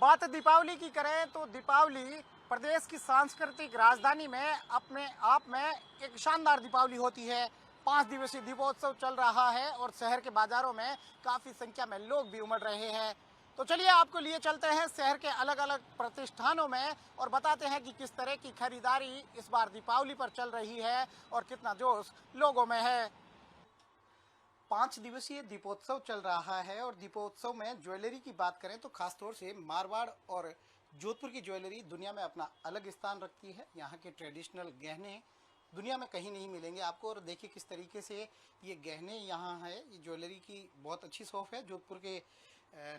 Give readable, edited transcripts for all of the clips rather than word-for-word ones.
बात दीपावली की करें तो दीपावली प्रदेश की सांस्कृतिक राजधानी में अपने आप में एक शानदार दीपावली होती है। 5 दिवसीय दीपोत्सव चल रहा है और शहर के बाजारों में काफ़ी संख्या में लोग भी उमड़ रहे हैं। तो चलिए आपको लिए चलते हैं शहर के अलग अलग प्रतिष्ठानों में और बताते हैं कि किस तरह की खरीदारी इस बार दीपावली पर चल रही है और कितना जोश लोगों में है। 5 दिवसीय दीपोत्सव चल रहा है और दीपोत्सव में ज्वेलरी की बात करें तो खासतौर से मारवाड़ और जोधपुर की ज्वेलरी दुनिया में अपना अलग स्थान रखती है। यहाँ के ट्रेडिशनल गहने दुनिया में कहीं नहीं मिलेंगे आपको। और देखिए किस तरीके से ये गहने यहाँ है। ये ज्वेलरी की बहुत अच्छी शॉप है, जोधपुर के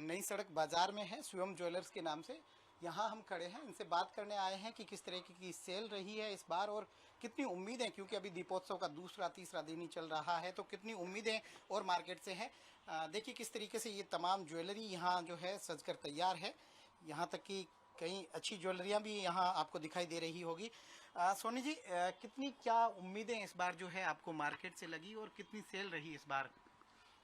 नई सड़क बाजार में है, शिवम ज्वेलर्स के नाम से। यहाँ हम खड़े हैं, इनसे बात करने आए हैं कि किस तरह की सेल रही है इस बार और कितनी उम्मीदें, क्योंकि अभी दीपोत्सव का दूसरा तीसरा दिन ही चल रहा है, तो कितनी उम्मीदें और मार्केट से हैं। देखिए किस तरीके से ये तमाम ज्वेलरी यहाँ जो है सजकर तैयार है। यहाँ तक कि कई अच्छी ज्वेलरियाँ भी यहाँ आपको दिखाई दे रही होगी। सोनी जी, कितनी क्या उम्मीदें इस बार जो है आपको मार्केट से लगी और कितनी सेल रही इस बार?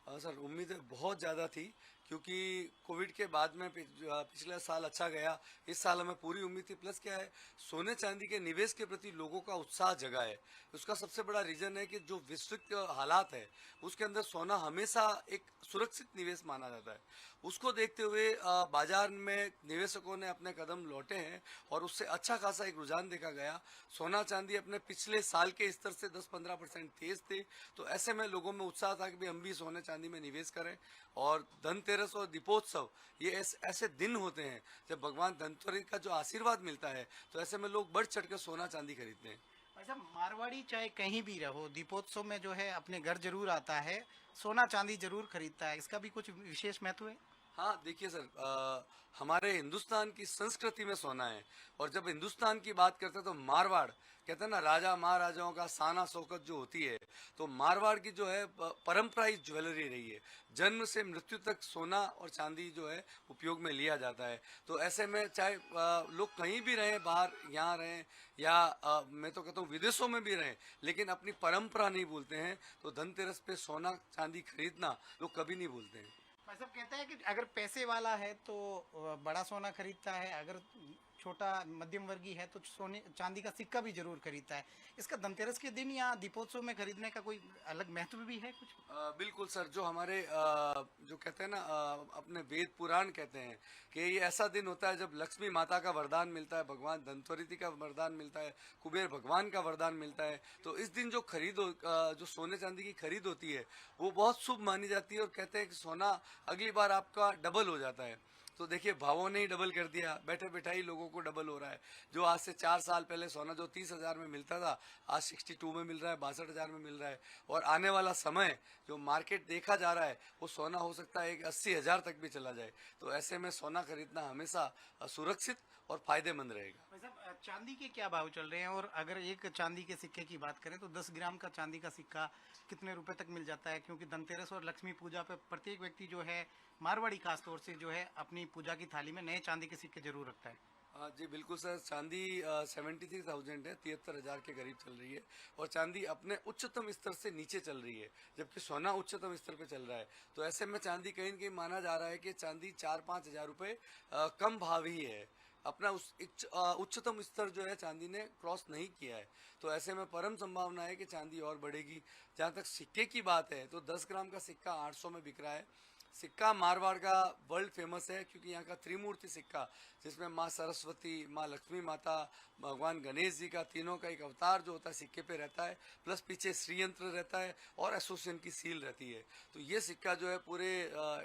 सर, उम्मीदें बहुत ज़्यादा थी क्योंकि कोविड के बाद में पिछला साल अच्छा गया। इस साल हमें पूरी उम्मीद थी। प्लस क्या है, सोने चांदी के निवेश के प्रति लोगों का उत्साह जगा है। उसका सबसे बड़ा रीज़न है कि जो वैश्विक हालात है उसके अंदर सोना हमेशा एक सुरक्षित निवेश माना जाता है। उसको देखते हुए बाजार में निवेशकों ने अपने कदम लौटे हैं और उससे अच्छा खासा एक रुझान देखा गया। सोना चांदी अपने पिछले साल के स्तर से 10-15% तेज थे, तो ऐसे में लोगों में उत्साह था कि हम भी सोने चांदी में निवेश करें। और धनतेरस और दीपोत्सव ये ऐसे दिन होते हैं जब भगवान धनतेरस का जो आशीर्वाद मिलता है, तो ऐसे में लोग बढ़ चढ़ के सोना चांदी खरीदते हैं। ऐसा मारवाड़ी चाहे कहीं भी रहो, दीपोत्सव में जो है अपने घर जरूर आता है, सोना चांदी जरूर खरीदता है। इसका भी कुछ विशेष महत्व है? हाँ, देखिए सर, हमारे हिंदुस्तान की संस्कृति में सोना है। और जब हिंदुस्तान की बात करते हैं तो मारवाड़ कहते हैं ना, राजा महाराजाओं का साना शौकत जो होती है, तो मारवाड़ की जो है परंपरा ही ज्वेलरी रही है। जन्म से मृत्यु तक सोना और चांदी जो है उपयोग में लिया जाता है। तो ऐसे में चाहे लोग कहीं भी रहें, बाहर यहाँ रहें या मैं तो कहता हूँ विदेशों में भी रहें, लेकिन अपनी परंपरा नहीं भूलते हैं। तो धनतेरस पे सोना चांदी खरीदना लोग कभी नहीं भूलते हैं। भाई साहब कहते हैं कि अगर पैसे वाला है तो बड़ा सोना खरीदता है, अगर छोटा मध्यम वर्गीय है तो सोने चांदी का सिक्का भी जरूर खरीदता है। इसका धनतेरस के दिन या दीपोत्सव में खरीदने का कोई अलग महत्व भी है कुछ? बिल्कुल सर, जो हमारे जो कहते हैं ना, अपने वेद पुराण कहते हैं कि ये ऐसा दिन होता है जब लक्ष्मी माता का वरदान मिलता है, भगवान धनतेरस का वरदान मिलता है, कुबेर भगवान का वरदान मिलता है। तो इस दिन जो जो सोने चांदी की खरीद होती है वो बहुत शुभ मानी जाती है। और कहते हैं कि सोना अगली बार आपका डबल हो जाता है। तो देखिए, भावों ने ही डबल कर दिया, बैठे बैठा ही लोगों को डबल हो रहा है। जो आज से 4 साल पहले सोना जो 30,000 में मिलता था, आज 62 में मिल रहा है, 62,000 में मिल रहा है। और आने वाला समय जो मार्केट देखा जा रहा है, वो सोना हो सकता है कि 80,000 तक भी चला जाए। तो ऐसे में सोना खरीदना हमेशा सुरक्षित और फायदेमंद रहेगा। भाई साहब, चांदी के क्या भाव चल रहे हैं? और अगर एक चांदी के सिक्के की बात करें तो 10 ग्राम का चांदी का सिक्का कितने रुपए तक मिल जाता है? क्योंकि धनतेरस और लक्ष्मी पूजा पे प्रत्येक व्यक्ति जो है, मारवाड़ी खास तौर से जो है, अपनी पूजा की थाली में नए चांदी के सिक्के जरूर रखता है। जी बिल्कुल सर, चांदी 73,000 है, 73,000 के करीब चल रही है। और चांदी अपने उच्चतम स्तर से नीचे चल रही है, जबकि सोना उच्चतम स्तर पे चल रहा है। तो ऐसे में चांदी कहीं न कहीं माना जा रहा है कि चांदी 4-5 हजार रुपये कम भाव ही है। अपना उच्चतम स्तर जो है चांदी ने क्रॉस नहीं किया है। तो ऐसे में परम संभावना है कि चांदी और बढ़ेगी। जहाँ तक सिक्के की बात है तो 10 ग्राम का सिक्का 800 में बिक रहा है। सिक्का मारवाड़ का वर्ल्ड फेमस है क्योंकि यहाँ का त्रिमूर्ति सिक्का, जिसमें माँ सरस्वती, माँ लक्ष्मी माता, भगवान गणेश जी का तीनों का एक अवतार जो होता है सिक्के पे रहता है, प्लस पीछे श्री यंत्र रहता है और एसोसिएशन की सील रहती है। तो ये सिक्का जो है पूरे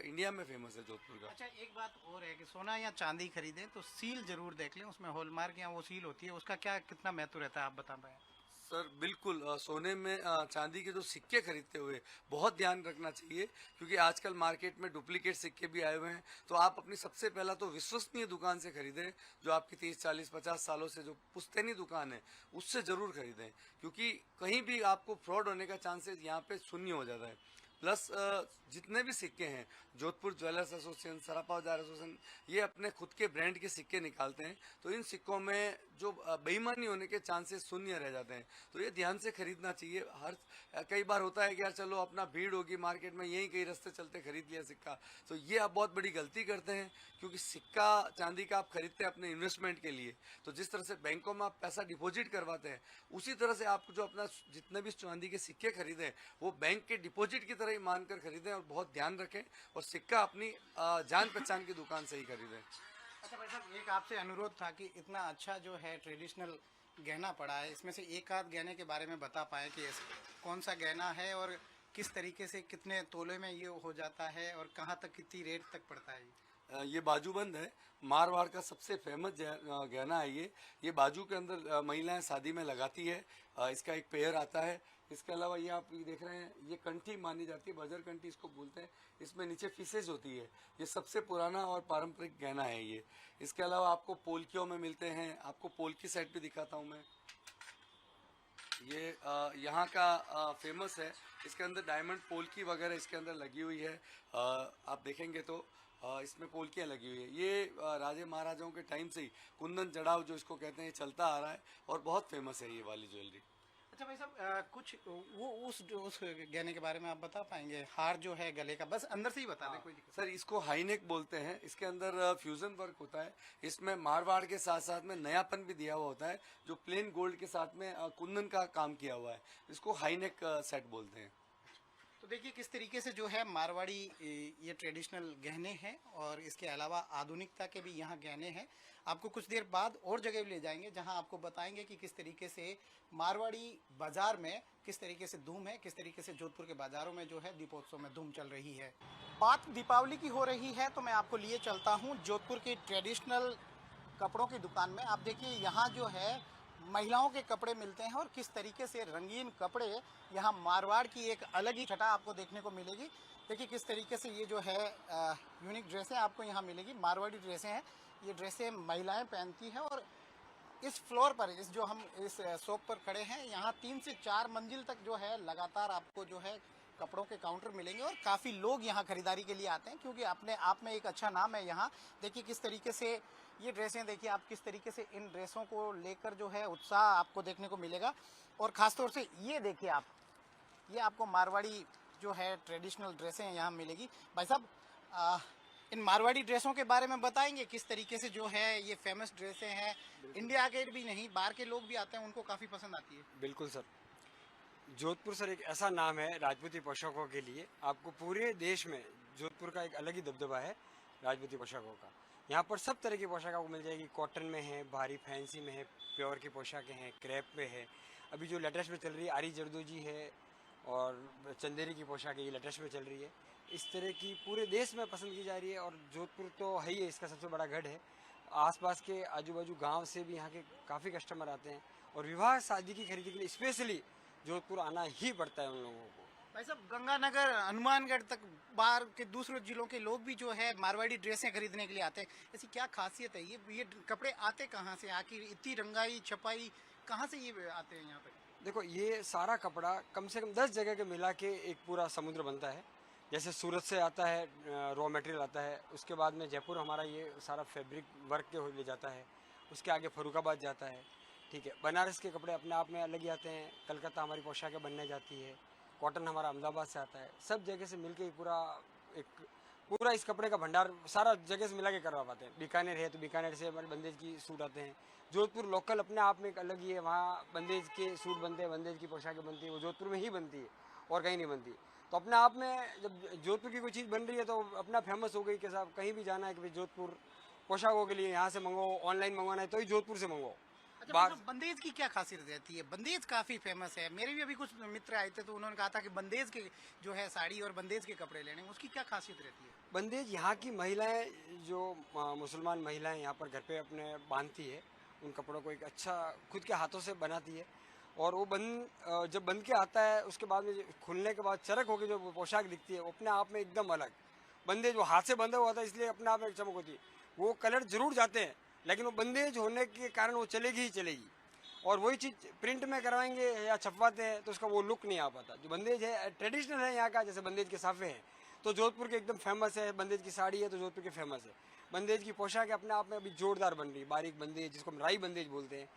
इंडिया में फेमस है, जोधपुर का। अच्छा, एक बात और है कि सोना या चांदी खरीदें तो सील जरूर देख लें, उसमें हॉलमार्क या वो सील होती है, उसका क्या कितना महत्व रहता है, आप बता पाए? सर बिल्कुल, सोने में चांदी के जो सिक्के खरीदते हुए बहुत ध्यान रखना चाहिए, क्योंकि आजकल मार्केट में डुप्लीकेट सिक्के भी आए हुए हैं। तो आप अपनी सबसे पहला तो विश्वसनीय दुकान से खरीदें, जो आपकी 30-40-50 सालों से जो पुश्तैनी दुकान है उससे ज़रूर खरीदें, क्योंकि कहीं भी आपको फ्रॉड होने का चांसेस यहाँ पे शून्य हो जाता है। प्लस जितने भी सिक्के हैं, जोधपुर ज्वेलर्स एसोसिएशन, सराफा औजार एसोसिएशन, ये अपने खुद के ब्रांड के सिक्के निकालते हैं। तो इन सिक्कों में जो बेईमानी होने के चांसेस शून्य रह जाते हैं। तो ये ध्यान से खरीदना चाहिए। कई बार होता है कि यार चलो अपना भीड़ होगी मार्केट में, यहीं कई रास्ते चलते खरीद लिया सिक्का। तो ये आप बहुत बड़ी गलती करते हैं, क्योंकि सिक्का चांदी का आप खरीदते हैं अपने इन्वेस्टमेंट के लिए। तो जिस तरह से बैंकों में आप पैसा डिपॉजिट करवाते हैं, उसी तरह से आप जो अपना जितने भी चांदी के सिक्के खरीदें वो बैंक के डिपॉजिट की तरह ही मानकर खरीदें, और बहुत ध्यान रखें, और सिक्का अपनी जान पहचान की दुकान से ही खरीदें। अच्छा भाई साहब, एक आपसे अनुरोध था कि इतना अच्छा जो है ट्रेडिशनल गहना पड़ा है, इसमें से एक आध गहने के बारे में बता पाए कि कौन सा गहना है और किस तरीके से कितने तोले में ये हो जाता है और कहाँ तक कितनी रेट तक पड़ता है? ये बाजूबंद है, मारवाड़ का सबसे फेमस गहना है ये बाजू के अंदर महिलाएं शादी में लगाती है। इसका एक पेयर आता है। इसके अलावा ये आप ये देख रहे हैं, ये कंठी मानी जाती है, बजर कंठी इसको बोलते हैं। इसमें नीचे फिसेज होती है। ये सबसे पुराना और पारंपरिक गहना है ये। इसके अलावा आपको पोल्कियों में मिलते हैं। आपको पोल्की सेट भी दिखाता हूँ मैं। ये यहाँ का फेमस है। इसके अंदर डायमंड पोल्की वगैरह इसके अंदर लगी हुई है। आप देखेंगे तो इसमें पोल्कियाँ लगी हुई है। ये राजे महाराजाओं के टाइम से ही कुंदन जड़ाव जो इसको कहते हैं, ये चलता आ रहा है और बहुत फेमस है ये वाली ज्वेलरी। अच्छा भाई साहब, कुछ वो उस गहने के बारे में आप बता पाएंगे? हार जो है गले का, बस अंदर से ही बता दें, कोई दिक्कत सर इसको हाईनेक बोलते हैं। इसके अंदर फ्यूजन वर्क होता है। इसमें मारवाड़ के साथ साथ में नयापन भी दिया हुआ होता है, जो प्लेन गोल्ड के साथ में कुंदन का काम किया हुआ है। इसको हाईनेक सेट बोलते हैं। तो देखिए किस तरीके से जो है मारवाड़ी ये ट्रेडिशनल गहने हैं, और इसके अलावा आधुनिकता के भी यहाँ गहने हैं। आपको कुछ देर बाद और जगह ले जाएंगे जहाँ आपको बताएंगे कि किस तरीके से मारवाड़ी बाजार में किस तरीके से धूम है, किस तरीके से जोधपुर के बाजारों में जो है दीपोत्सव में धूम चल रही है। बात दीपावली की हो रही है तो मैं आपको लिए चलता हूँ जोधपुर की ट्रेडिशनल कपड़ों की दुकान में। आप देखिए यहाँ जो है महिलाओं के कपड़े मिलते हैं, और किस तरीके से रंगीन कपड़े, यहाँ मारवाड़ की एक अलग ही छटा आपको देखने को मिलेगी। देखिए किस तरीके से ये जो है यूनिक ड्रेसें आपको यहाँ मिलेगी। मारवाड़ी ड्रेसें हैं, ये ड्रेसें महिलाएं पहनती हैं। और इस फ्लोर पर, इस जो हम इस शॉप पर खड़े हैं, यहाँ 3 से 4 मंजिल तक जो है लगातार आपको जो है कपड़ों के काउंटर मिलेंगे, और काफ़ी लोग यहाँ खरीदारी के लिए आते हैं, क्योंकि अपने आप में एक अच्छा नाम है यहाँ। देखिए किस तरीके से ये ड्रेसें, देखिए आप किस तरीके से इन ड्रेसों को लेकर जो है उत्साह आपको देखने को मिलेगा। और ख़ासतौर से ये देखिए आप, ये आपको मारवाड़ी जो है ट्रेडिशनल ड्रेसें यहाँ मिलेगी। भाई साहब, इन मारवाड़ी ड्रेसों के बारे में बताएंगे किस तरीके से जो है ये फेमस ड्रेसें हैं, इंडिया के भी नहीं बाहर के लोग भी आते हैं, उनको काफ़ी पसंद आती है? बिल्कुल सर, जोधपुर सर एक ऐसा नाम है राजपूती पोशाकों के लिए। आपको पूरे देश में जोधपुर का एक अलग ही दबदबा है राजपूती पोशाकों का। यहाँ पर सब तरह की पोशाक आपको मिल जाएगी। कॉटन में है, भारी फैंसी में है, प्योर की पोशाकें हैं, क्रैप में है। अभी जो लेटेस्ट में चल रही है आरी जरदोजी है, और चंदेरी की पोशाक है, ये लेटेस्ट में चल रही है। इस तरह की पूरे देश में पसंद की जा रही है, और जोधपुर तो है ही है, इसका सबसे बड़ा गढ़ है। आसपास के आजू बाजू गांव से भी यहाँ के काफ़ी कस्टमर आते हैं, और विवाह शादी की खरीदी के लिए स्पेशली जोधपुर आना ही पड़ता है उन लोगों को। भाई साहब, गंगानगर, हनुमानगढ़ तक बाहर के दूसरे जिलों के लोग भी जो है मारवाड़ी ड्रेसें खरीदने के लिए आते हैं। ऐसी क्या खासियत है? ये कपड़े आते कहाँ से? आखिर इतनी रंगाई छपाई कहाँ से ये आते हैं यहाँ पे? देखो, ये सारा कपड़ा कम से कम 10 जगह के मिला के एक पूरा समुद्र बनता है। जैसे सूरत से आता है, रॉ मटेरियल आता है, उसके बाद में जयपुर हमारा ये सारा फैब्रिक वर्क के हो ले जाता है, उसके आगे फरुखाबाद जाता है। ठीक है, बनारस के कपड़े अपने आप में अलग ही आते हैं, कलकत्ता हमारी पोशाकें बनने जाती है, कॉटन हमारा अहमदाबाद से आता है। सब जगह से मिलके पूरा इस कपड़े का भंडार सारा जगह से मिला के करवा पाते हैं। बीकानेर है तो बीकानेर से हमारे बंदेज की सूट आते हैं। जोधपुर लोकल अपने आप में एक अलग ही है, वहाँ बंदेज के सूट बनते हैं, बंदेज की पोशाकें बनती है, वो जोधपुर में ही बनती है और कहीं नहीं बनती। तो अपने आप में जब जोधपुर की कोई चीज़ बन रही है तो अपना फेमस हो गई कि साहब कहीं भी जाना है कि भाई जोधपुर पोशाकों के लिए यहाँ से मंगवाओ, ऑनलाइन मंगवाना है तो ही जोधपुर से मंगवाओ। अच्छा, मतलब बंदेज की क्या खासियत रहती है? बंदेज काफी फेमस है। मेरे भी अभी कुछ मित्र आए थे तो उन्होंने कहा था कि बंदेज के जो है साड़ी और बंदेज के कपड़े लेने, उसकी क्या खासियत रहती है? बंदेज यहाँ की महिलाएं जो मुसलमान महिलाएं यहाँ पर घर पे अपने बांधती है, उन कपड़ों को एक अच्छा खुद के हाथों से बनाती है, और वो जब बंद के आता है उसके बाद में खुलने के बाद चरक होकर जो पोशाक दिखती है वो अपने आप में एकदम अलग। बंदेज वो हाथ से बंधा हुआ था इसलिए अपने आप में एक चमक होती है। वो कलर जरूर जाते हैं लेकिन वो बंदेज होने के कारण वो चलेगी ही चलेगी। और वही चीज़ प्रिंट में करवाएंगे या छपवाते हैं तो उसका वो लुक नहीं आ पाता। जो बंदेज है ट्रेडिशनल है यहाँ का, जैसे बंदेज के साफे हैं तो जोधपुर के एकदम फेमस है, बंदेज की साड़ी है तो जोधपुर के फेमस है। बंदेज की पोशाक अपने आप में अभी जोरदार बन रही है, बारीक बंदेज जिसको हम राई बंदेज बोलते हैं,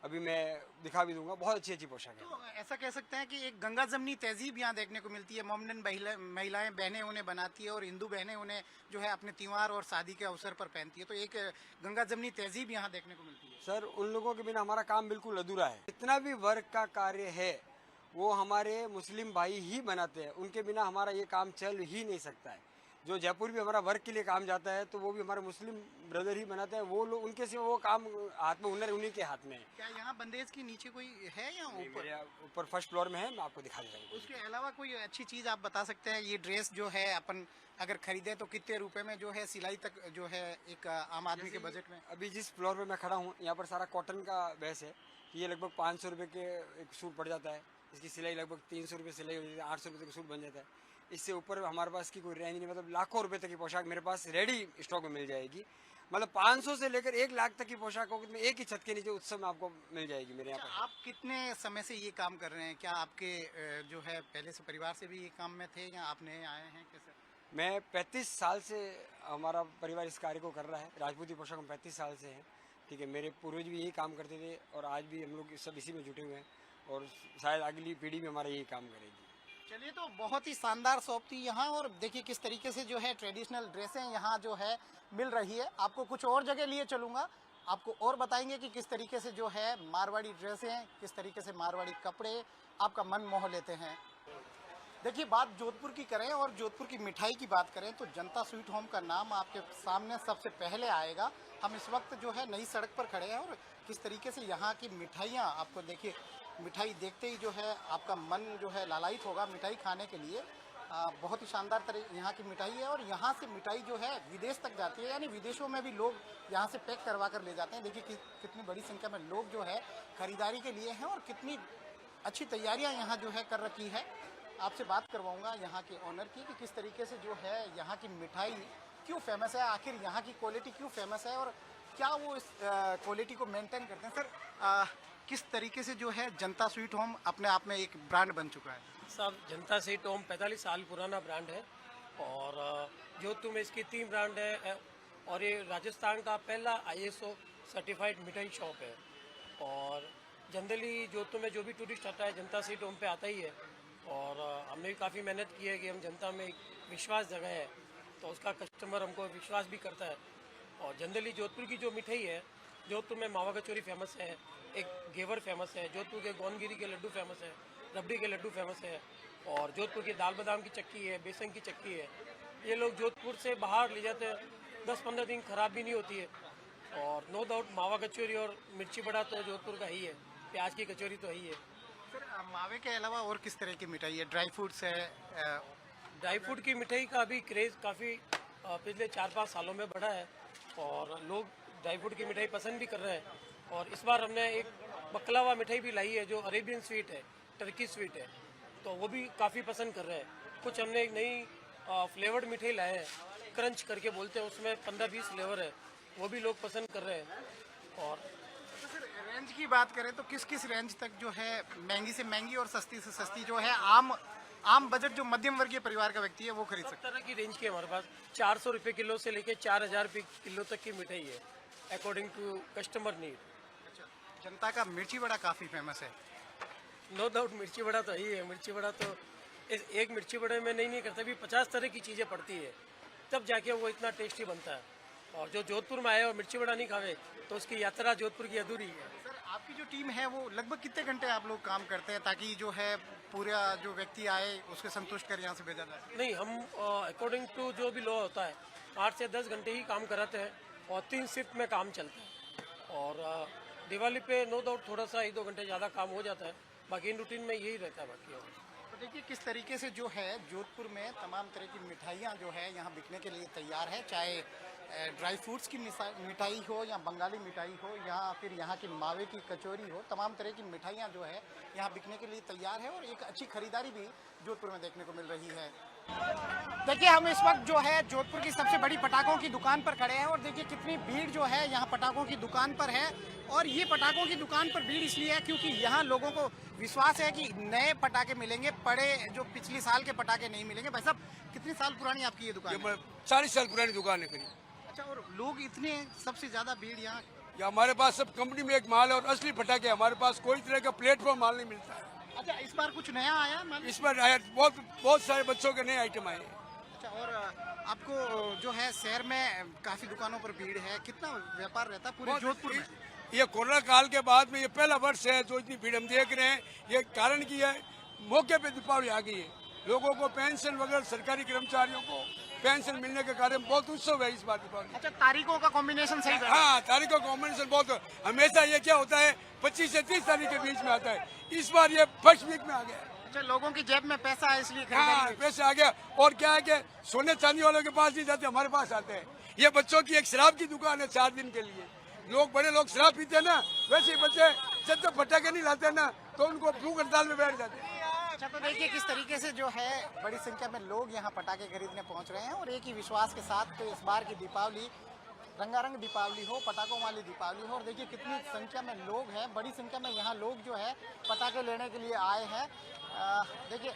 अभी मैं दिखा भी दूंगा, बहुत अच्छी अच्छी पोशाक है। तो ऐसा कह सकते हैं कि एक गंगा जमनी तहजीब यहाँ देखने को मिलती है। मोमडन महिलाएं बहनें उन्हें बनाती है और हिंदू बहनें उन्हें जो है अपने त्योहार और शादी के अवसर पर पहनती है। तो एक गंगा जमनी तहजीब यहाँ देखने को मिलती है। सर उन लोगों के बिना हमारा काम बिल्कुल अधूरा है। जितना भी वर्क का कार्य है वो हमारे मुस्लिम भाई ही बनाते हैं, उनके बिना हमारा ये काम चल ही नहीं सकता है। जो जयपुर भी हमारा वर्क के लिए काम जाता है तो वो भी हमारे मुस्लिम ब्रदर ही बनाते हैं। वो लोग उनके सिवा वो काम हाथ में हुनर उन्हीं के हाथ में है। क्या यहाँ बंदेज के नीचे कोई है या ऊपर? मेरे ऊपर फर्स्ट फ्लोर में है, मैं आपको दिखा देता हूँ। उसके अलावा कोई अच्छी चीज़ आप बता सकते हैं? ये ड्रेस जो है अपन अगर खरीदे तो कितने रुपए में जो है सिलाई तक जो है एक आम आदमी के बजट में? अभी जिस फ्लोर पे मैं खड़ा हूँ यहाँ पर सारा कॉटन का बेस है। ये लगभग 500 रुपये के एक सूट पड़ जाता है। इसकी सिलाई लगभग 300 रुपये सिलाई हो जाती है, 800 रुपये तक सूट बन जाता है। इससे ऊपर हमारे पास की कोई रेंज नहीं, मतलब लाखों रुपए तक की पोशाक मेरे पास रेडी स्टॉक में मिल जाएगी। मतलब 500 से लेकर 1 लाख तक की पोशाक होगी, में एक ही छत के नीचे उत्सव में आपको मिल जाएगी मेरे यहाँ पर। आप कितने समय से ये काम कर रहे हैं? क्या आपके जो है पहले से परिवार से भी ये काम में थे या आप नए आए हैं? कैसे? मैं 35 साल से हमारा परिवार इस कार्य को कर रहा है। राजपूती पोशाक हम 35 साल से हैं, ठीक है। मेरे पूर्वज भी यही काम करते थे और आज भी हम लोग सब इसी में जुटे हुए हैं और शायद अगली पीढ़ी भी हमारा यही काम करेगी। चलिए, तो बहुत ही शानदार शॉप थी यहाँ और देखिए किस तरीके से जो है ट्रेडिशनल ड्रेसें यहाँ जो है मिल रही है। आपको कुछ और जगह लिए चलूँगा, आपको और बताएंगे कि किस तरीके से जो है मारवाड़ी ड्रेसें, किस तरीके से मारवाड़ी कपड़े आपका मन मोह लेते हैं। देखिए, बात जोधपुर की करें और जोधपुर की मिठाई की बात करें तो जनता स्वीट होम का नाम आपके सामने सबसे पहले आएगा। हम इस वक्त जो है नई सड़क पर खड़े हैं और किस तरीके से यहाँ की मिठाइयाँ आपको देखिए, मिठाई देखते ही जो है आपका मन जो है लालायित होगा मिठाई खाने के लिए। बहुत ही शानदार तरह यहाँ की मिठाई है और यहाँ से मिठाई जो है विदेश तक जाती है, यानी विदेशों में भी लोग यहाँ से पैक करवा कर ले जाते हैं। देखिए कितनी बड़ी संख्या में लोग जो है खरीदारी के लिए हैं और कितनी अच्छी तैयारियाँ यहाँ जो है कर रखी है। आपसे बात करवाऊंगा यहाँ के ऑनर की कि किस तरीके से जो है यहाँ की मिठाई क्यों फेमस है, आखिर यहाँ की क्वालिटी क्यों फेमस है और क्या वो इस क्वालिटी को मेंटेन करते हैं। सर, किस तरीके से जो है जनता स्वीट होम अपने आप में एक ब्रांड बन चुका है? साहब, जनता स्वीट होम 45 साल पुराना ब्रांड है और जोधपुर में इसकी 3 ब्रांड है और ये राजस्थान का पहला ISO सर्टिफाइड मिठाई शॉप है। और जनरली जोधपुर में जो भी टूरिस्ट आता है जनता स्वीट होम पे आता ही है और हमने भी काफ़ी मेहनत की है कि हम जनता में एक विश्वास जगह है तो उसका कस्टमर हमको विश्वास भी करता है। और जनरली जोधपुर की जो मिठाई है, जोधपुर में मावा कचौरी फेमस है, एक घेवर फेमस है, जोधपुर के गोंदगिरी के लड्डू फेमस है, रबड़ी के लड्डू फेमस है और जोधपुर की दाल बादाम की चक्की है, बेसन की चक्की है। ये लोग जोधपुर से बाहर ले जाते हैं, 10-15 दिन खराब भी नहीं होती है। और नो डाउट मावा कचौरी और मिर्ची बड़ा तो जोधपुर का ही है, प्याज की कचौरी तो ही है। सर, मावे के अलावा और किस तरह की मिठाई है? ड्राई फ्रूट्स है? ड्राई फ्रूट की मिठाई का भी क्रेज़ काफ़ी पिछले 4-5 सालों में बढ़ा है और लोग ड्राई फ्रूट की मिठाई पसंद भी कर रहे हैं। और इस बार हमने एक बकलावा मिठाई भी लाई है जो अरेबियन स्वीट है, टर्की स्वीट है, तो वो भी काफ़ी पसंद कर रहे हैं। कुछ हमने एक नई फ्लेवर्ड मिठाई लाए हैं, क्रंच करके बोलते हैं, उसमें 15-20 फ्लेवर है, वो भी लोग पसंद कर रहे हैं। और रेंज की बात करें तो किस किस रेंज तक जो है महंगी से महंगी और सस्ती से सस्ती जो है आम बजट जो मध्यम वर्गीय परिवार का व्यक्ति है वो खरीद सब सकता तरह की रेंज की हमारे पास 400 रुपये किलो से लेके 4000 रुपये किलो तक की मिठाई है, अकॉर्डिंग टू कस्टमर नीड। है। जनता का मिर्ची बड़ा काफ़ी फेमस है। नो डाउट मिर्ची बड़ा तो ही है। मिर्ची बड़ा तो एक मिर्ची बड़े में नहीं करता, भी 50 तरह की चीज़ें पड़ती है तब जाके वो इतना टेस्टी बनता है। और जो जोधपुर में आए और मिर्ची बड़ा नहीं खावे तो उसकी यात्रा जोधपुर की अधूरी है। सर, आपकी जो टीम है वो लगभग कितने घंटे आप लोग काम करते हैं ताकि जो है पूरा जो व्यक्ति आए उसके संतुष्ट कर यहाँ से भेजा जाए? नहीं, हम अकॉर्डिंग टू जो भी लॉ होता है 8 से 10 घंटे ही काम कराते हैं और 3 शिफ्ट में काम चलता है। और दिवाली पे नो डाउट थोड़ा सा 1-2 घंटे ज़्यादा काम हो जाता है, बाकी इन रूटीन में यही रहता है। बाकी और तो देखिए किस तरीके से जो है जोधपुर में तमाम तरह की मिठाइयाँ जो है यहाँ बिकने के लिए तैयार है, चाहे ड्राई फ्रूट्स की मिठाई हो या बंगाली मिठाई हो या फिर यहाँ की मावे की कचौरी हो, तमाम तरह की मिठाइयाँ जो है यहाँ बिकने के लिए तैयार है और एक अच्छी खरीदारी भी जोधपुर में देखने को मिल रही है। देखिए हम इस वक्त जो है जोधपुर की सबसे बड़ी पटाखों की दुकान पर खड़े हैं और देखिए कितनी भीड़ जो है यहाँ पटाखों की दुकान पर है। और ये पटाखों की दुकान पर भीड़ इसलिए है क्योंकि यहाँ लोगों को विश्वास है कि नए पटाखे मिलेंगे, पड़े जो पिछली साल के पटाखे नहीं मिलेंगे। भाई साहब कितनी साल पुरानी आपकी ये दुकान है? 40 साल पुरानी दुकान है करीब। अच्छा, और लोग इतने सबसे ज्यादा भीड़ यहाँ? या हमारे पास सब कंपनी में एक माल है और असली पटाखे, हमारे पास कोई तरह का प्लेटफॉर्म माल नहीं मिलता है। अच्छा, इस बार कुछ नया आया माल? इस बार बहुत सारे बच्चों के नए आइटम आए हैं। अच्छा, और आपको जो है शहर में काफी दुकानों पर भीड़ है, कितना व्यापार रहता है पूरे जोधपुर में? ये कोरोना काल के बाद में ये पहला वर्ष है जो इतनी भीड़ हम देख रहे हैं। ये कारण की है, मौके पे दीपावली आ गई है, लोगों को पेंशन वगैरह, सरकारी कर्मचारियों को पेंशन मिलने के कारण बहुत उत्सव है इस बार दीपावली। अच्छा, तारीखों का कॉम्बिनेशन सही है? हाँ, तारीखों का कॉम्बिनेशन बहुत। हमेशा ये क्या होता है 25 से 30 तारीख के बीच में आता है, इस बार ये फर्स्ट वीक में आ गया। अच्छा, लोगों की जेब में पैसा है इसलिए हाँ, खरीदारी। पैसे आ गया। और क्या है कि सोने चांदी वालों के पास नहीं जाते, हमारे पास आते हैं। ये बच्चों की एक शराब की दुकान है 4 दिन के लिए। लोग बड़े लोग शराब पीते हैं ना, वैसे ही बच्चे जब तक पटाखे नहीं लाते ना तो उनको भूख हड़ताल में बैठ जाते हैं। अच्छा, तो देखिए किस तरीके से जो है बड़ी संख्या में लोग यहाँ पटाखे खरीदने पहुँच रहे हैं और एक ही विश्वास के साथ तो इस बार की दीपावली रंगारंग दीपावली हो, पटाखों वाली दीपावली हो। और देखिए कितनी संख्या में लोग हैं, बड़ी संख्या में यहाँ लोग जो है पटाखे लेने के लिए आए हैं। देखिए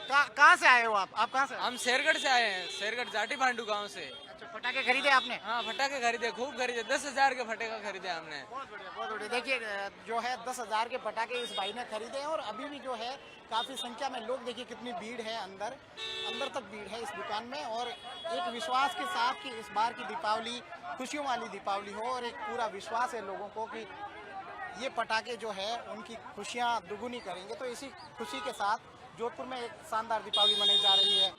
कहाँ से आए हो आप कहाँ से? हम शेरगढ़ से आए हैं, शेरगढ़ जाटी भांडू गांव से। अच्छा, पटाखे खरीदे आपने? हाँ, फटाके खरीदे, खूब खरीदे, 10,000 के फटाके खरीदे हमने। बहुत बढ़िया, बहुत बढ़िया। देखिए जो है 10,000 के पटाखे इस भाई ने खरीदे हैं और अभी भी जो है काफ़ी संख्या में लोग, देखिए कितनी भीड़ है, अंदर तक भीड़ है इस दुकान में। और एक विश्वास के साथ कि इस बार की दीपावली खुशियों वाली दीपावली हो और एक पूरा विश्वास है लोगों को कि ये पटाखे जो है उनकी खुशियाँ दुगुनी करेंगे। तो इसी खुशी के साथ जोधपुर में एक शानदार दीपावली मनाई जा रही है।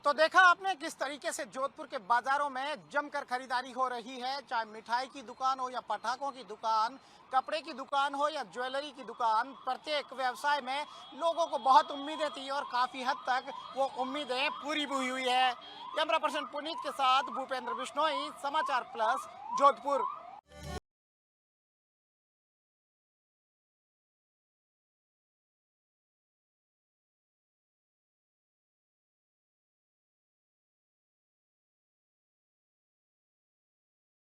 तो देखा आपने किस तरीके से जोधपुर के बाजारों में जमकर खरीदारी हो रही है, चाहे मिठाई की दुकान हो या पटाखों की दुकान, कपड़े की दुकान हो या ज्वेलरी की दुकान। प्रत्येक व्यवसाय में लोगों को बहुत उम्मीदें थी और काफ़ी हद तक वो उम्मीदें पूरी भी हुई है। कैमरा पर्सन पुनीत के साथ भूपेंद्र बिश्नोई, समाचार प्लस, जोधपुर।